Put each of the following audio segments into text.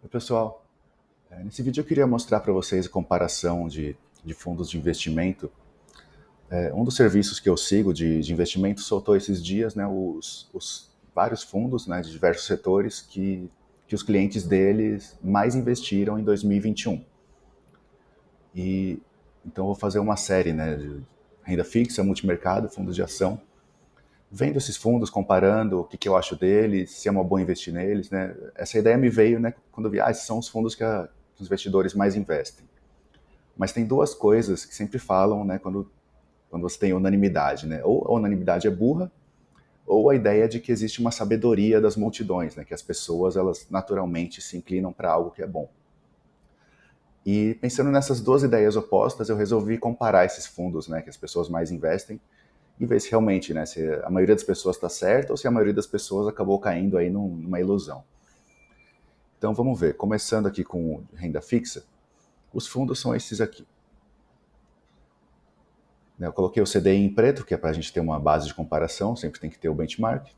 Oi, pessoal. Nesse vídeo eu queria mostrar para vocês a comparação de fundos de investimento. Um dos serviços que eu sigo de investimento soltou esses dias, né, os vários fundos, né, de diversos setores que os clientes deles mais investiram em 2021. E então eu vou fazer uma série, né, de renda fixa, multimercado, fundos de ação, vendo esses fundos, comparando o que eu acho deles, se é uma boa investir neles, né. Essa ideia me veio, né, quando eu vi, esses são os fundos que os investidores mais investem. Mas tem duas coisas que sempre falam, né, quando você tem unanimidade, né? Ou a unanimidade é burra, ou a ideia de que existe uma sabedoria das multidões, né, que as pessoas elas naturalmente se inclinam para algo que é bom. E pensando nessas duas ideias opostas, eu resolvi comparar esses fundos, né, que as pessoas mais investem e ver se realmente, né, se a maioria das pessoas está certa ou se a maioria das pessoas acabou caindo aí numa ilusão. Então vamos ver, começando aqui com renda fixa, os fundos são esses aqui. Eu coloquei o CDI em preto, que é para a gente ter uma base de comparação, sempre tem que ter o benchmark.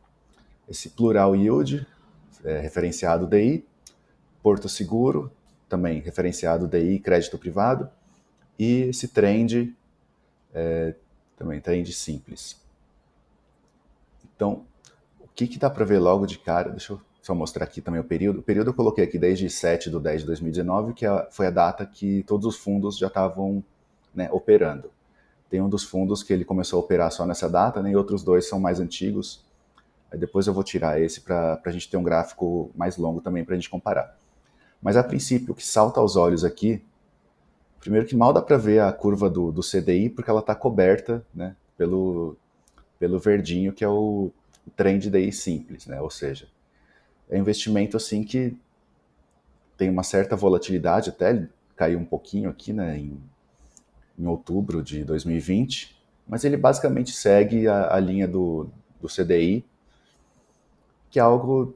Esse Plural Yield, referenciado DI. Porto Seguro, também referenciado DI, crédito privado. E esse Trend, também Trend simples. Então, o que dá para ver logo de cara? Deixa eu só mostrar aqui também o período. O período eu coloquei aqui desde 7/10/2019, que foi a data que todos os fundos já estavam, né, operando. Tem um dos fundos que ele começou a operar só nessa data, né, e outros dois são mais antigos. Aí depois eu vou tirar esse para a gente ter um gráfico mais longo também para a gente comparar. Mas a princípio, o que salta aos olhos aqui, primeiro que mal dá para ver a curva do CDI, porque ela está coberta, né, pelo verdinho, que é o trend DI simples, né? Ou seja, é um investimento assim que tem uma certa volatilidade, até ele caiu um pouquinho aqui, né, em outubro de 2020, mas ele basicamente segue a linha do CDI, que é algo,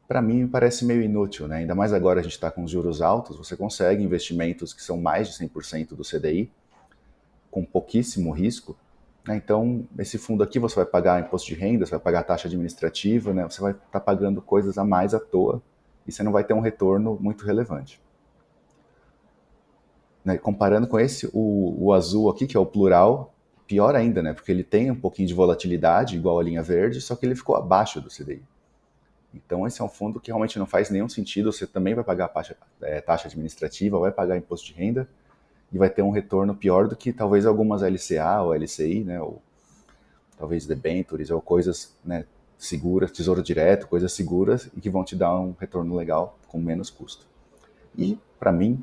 para mim, parece meio inútil, né? Ainda mais agora a gente está com os juros altos, você consegue investimentos que são mais de 100% do CDI, com pouquíssimo risco, né? Então, esse fundo aqui você vai pagar imposto de renda, você vai pagar taxa administrativa, né? Você vai estar pagando coisas a mais à toa e você não vai ter um retorno muito relevante. Né? Comparando com esse, o azul aqui, que é o plural, pior ainda, né? Porque ele tem um pouquinho de volatilidade, igual a linha verde, só que ele ficou abaixo do CDI. Então, esse é um fundo que realmente não faz nenhum sentido. Você também vai pagar taxa administrativa, vai pagar imposto de renda e vai ter um retorno pior do que talvez algumas LCA ou LCI, né, ou talvez debentures ou coisas, né, seguras, tesouro direto, coisas seguras e que vão te dar um retorno legal com menos custo. E, para mim,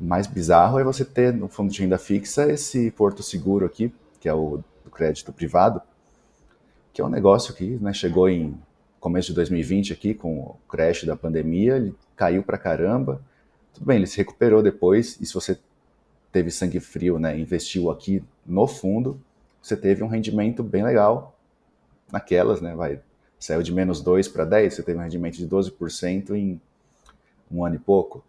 o mais bizarro é você ter no fundo de renda fixa esse Porto Seguro aqui, que é o do crédito privado, que é um negócio que, né, chegou em começo de 2020 aqui, com o crash da pandemia, ele caiu pra caramba. Tudo bem, ele se recuperou depois, e se você teve sangue frio, né, investiu aqui no fundo, você teve um rendimento bem legal naquelas, né, saiu de -2 para 10, você teve um rendimento de 12% em um ano e pouco.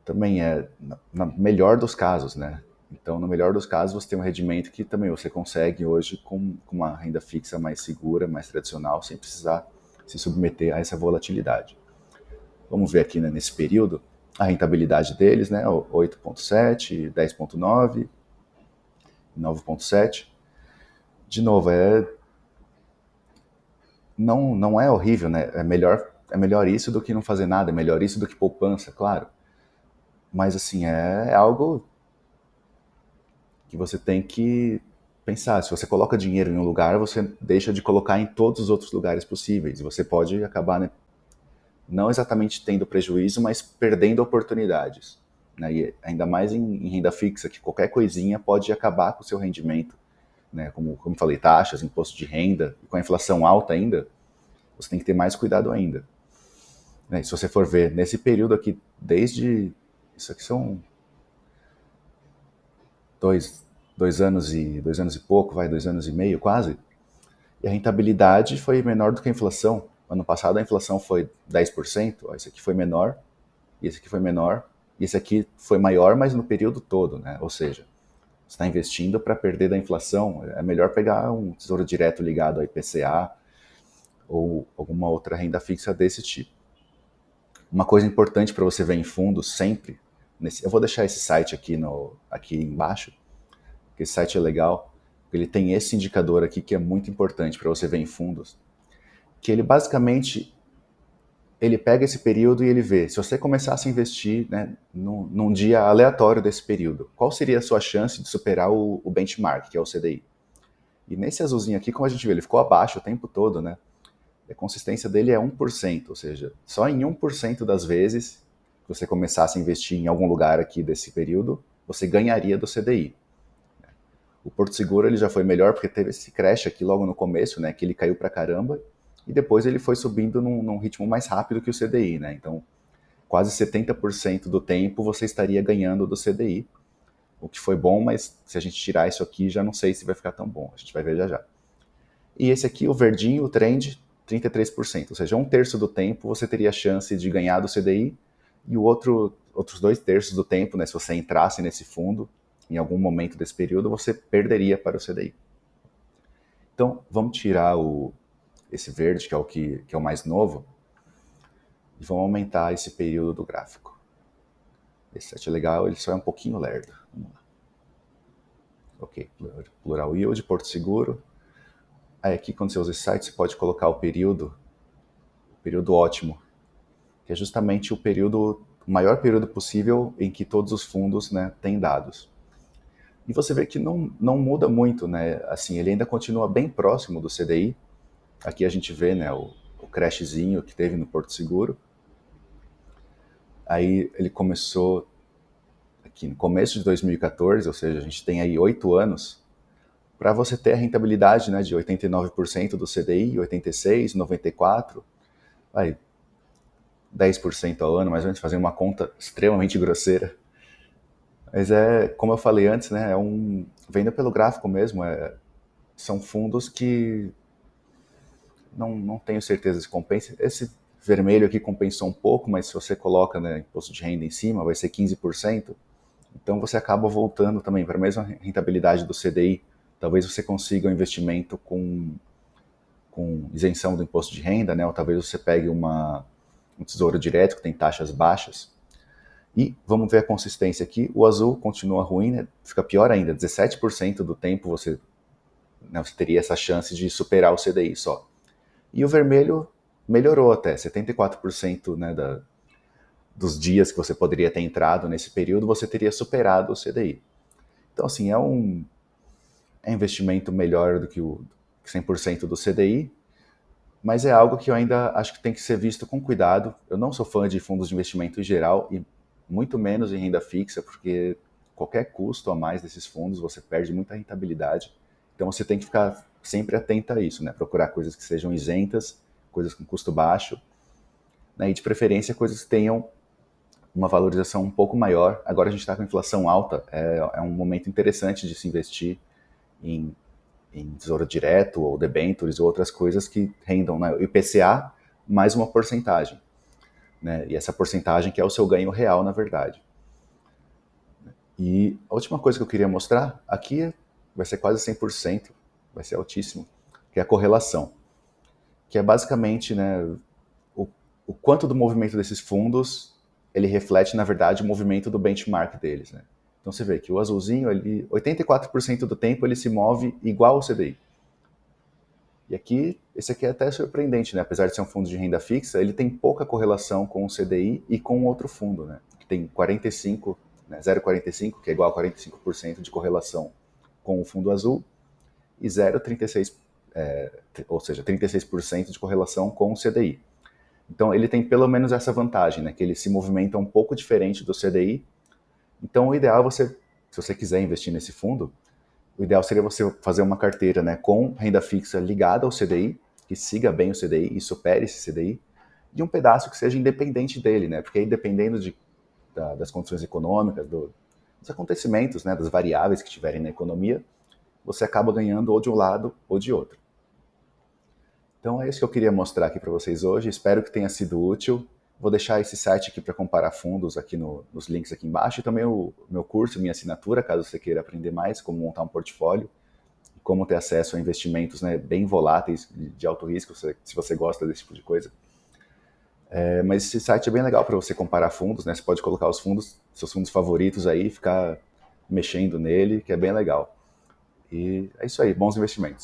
Também é na melhor dos casos, né? Então, no melhor dos casos, você tem um rendimento que também você consegue hoje com uma renda fixa mais segura, mais tradicional, sem precisar se submeter a essa volatilidade. Vamos ver aqui, né, nesse período a rentabilidade deles, né, 8,7, 10,9, 9,7. De novo, não é horrível, né? É melhor isso do que não fazer nada, é melhor isso do que poupança, claro. Mas assim, é algo que você tem que pensar. Se você coloca dinheiro em um lugar, você deixa de colocar em todos os outros lugares possíveis. Você pode acabar, né, não exatamente tendo prejuízo, mas perdendo oportunidades. Né? E ainda mais em renda fixa, que qualquer coisinha pode acabar com o seu rendimento. Né? Como falei, taxas, imposto de renda, e com a inflação alta ainda, você tem que ter mais cuidado ainda. Né? Se você for ver, nesse período aqui, desde... Isso aqui são dois, 2 anos e pouco, 2 anos e meio quase, e a rentabilidade foi menor do que a inflação. Ano passado a inflação foi 10%, ó, esse aqui foi menor, e esse aqui foi menor, e esse aqui foi maior, mas no período todo, né? Ou seja, você está investindo para perder da inflação, é melhor pegar um tesouro direto ligado ao IPCA ou alguma outra renda fixa desse tipo. Uma coisa importante para você ver em fundos sempre, eu vou deixar esse site aqui embaixo, porque esse site é legal, ele tem esse indicador aqui que é muito importante para você ver em fundos, que ele basicamente ele pega esse período e ele vê, se você começasse a investir, né, num dia aleatório desse período, qual seria a sua chance de superar o benchmark, que é o CDI? E nesse azulzinho aqui, como a gente vê, ele ficou abaixo o tempo todo, né? A consistência dele é 1%, ou seja, só em 1% das vezes que você começasse a investir em algum lugar aqui desse período, você ganharia do CDI. O Porto Seguro ele já foi melhor porque teve esse crash aqui logo no começo, né, que ele caiu pra caramba, e depois ele foi subindo num ritmo mais rápido que o CDI, né? Então, quase 70% do tempo você estaria ganhando do CDI, o que foi bom, mas se a gente tirar isso aqui, já não sei se vai ficar tão bom. A gente vai ver já já. E esse aqui, o verdinho, o trend, 33%. Ou seja, 1/3 do tempo você teria a chance de ganhar do CDI e outros 2/3 do tempo, né, se você entrasse nesse fundo, em algum momento desse período, você perderia para o CDI. Então, vamos tirar esse verde, que é o mais novo, e vamos aumentar esse período do gráfico. Esse site é legal, ele só é um pouquinho lerdo. Vamos lá. Ok, Plural Yield, Porto Seguro. Aí aqui, quando você usa esse site, você pode colocar o período ótimo, que é justamente o maior período possível em que todos os fundos, né, têm dados. E você vê que não muda muito, né? Assim, ele ainda continua bem próximo do CDI. Aqui a gente vê, né, o crashzinho que teve no Porto Seguro. Aí ele começou aqui no começo de 2014, ou seja, a gente tem aí 8 anos para você ter a rentabilidade, né, de 89% do CDI, 86%, 94%, aí 10% ao ano, mais ou menos, fazer uma conta extremamente grosseira. Mas como eu falei antes, né, vendo pelo gráfico mesmo, são fundos que não tenho certeza se compensa. Esse vermelho aqui compensou um pouco, mas se você coloca, né, imposto de renda em cima, vai ser 15%. Então você acaba voltando também para a mesma rentabilidade do CDI. Talvez você consiga um investimento com isenção do imposto de renda, né, ou talvez você pegue um tesouro direto que tem taxas baixas. E vamos ver a consistência aqui. O azul continua ruim, né? Fica pior ainda. 17% do tempo você teria essa chance de superar o CDI só. E o vermelho melhorou até. 74%, né, dos dias que você poderia ter entrado nesse período, você teria superado o CDI. Então, assim, é um investimento melhor do que o 100% do CDI, mas é algo que eu ainda acho que tem que ser visto com cuidado. Eu não sou fã de fundos de investimento em geral e muito menos em renda fixa, porque qualquer custo a mais desses fundos você perde muita rentabilidade. Então você tem que ficar sempre atento a isso, né? Procurar coisas que sejam isentas, coisas com custo baixo, né? E de preferência coisas que tenham uma valorização um pouco maior. Agora a gente está com inflação alta, é um momento interessante de se investir em tesouro direto ou debentures ou outras coisas que rendam, né, o IPCA mais uma porcentagem, né, e essa porcentagem que é o seu ganho real, na verdade. E a última coisa que eu queria mostrar, aqui vai ser quase 100%, vai ser altíssimo, que é a correlação, que é basicamente, né, o, o quanto do movimento desses fundos ele reflete, na verdade, o movimento do benchmark deles, né. Então você vê que o azulzinho, 84% do tempo ele se move igual ao CDI. E aqui, esse aqui é até surpreendente, né? Apesar de ser um fundo de renda fixa, ele tem pouca correlação com o CDI e com outro fundo, né? Que tem 45, né? 0,45, que é igual a 45% de correlação com o fundo azul, e 0,36, ou seja, 36% de correlação com o CDI. Então ele tem pelo menos essa vantagem, né? Que ele se movimenta um pouco diferente do CDI. Então o ideal é você, se você quiser investir nesse fundo, o ideal seria você fazer uma carteira, né, com renda fixa ligada ao CDI, que siga bem o CDI e supere esse CDI, e um pedaço que seja independente dele, né? Porque aí dependendo das condições econômicas, dos acontecimentos, né, das variáveis que tiverem na economia, você acaba ganhando ou de um lado ou de outro. Então é isso que eu queria mostrar aqui para vocês hoje. Espero que tenha sido útil. Vou deixar esse site aqui para comparar fundos aqui nos links aqui embaixo e também o meu curso, minha assinatura, caso você queira aprender mais como montar um portfólio, como ter acesso a investimentos, né, bem voláteis, de alto risco, se você gosta desse tipo de coisa. Mas esse site é bem legal para você comparar fundos, né? Você pode colocar os fundos, seus fundos favoritos aí, ficar mexendo nele, que é bem legal. E é isso aí, bons investimentos.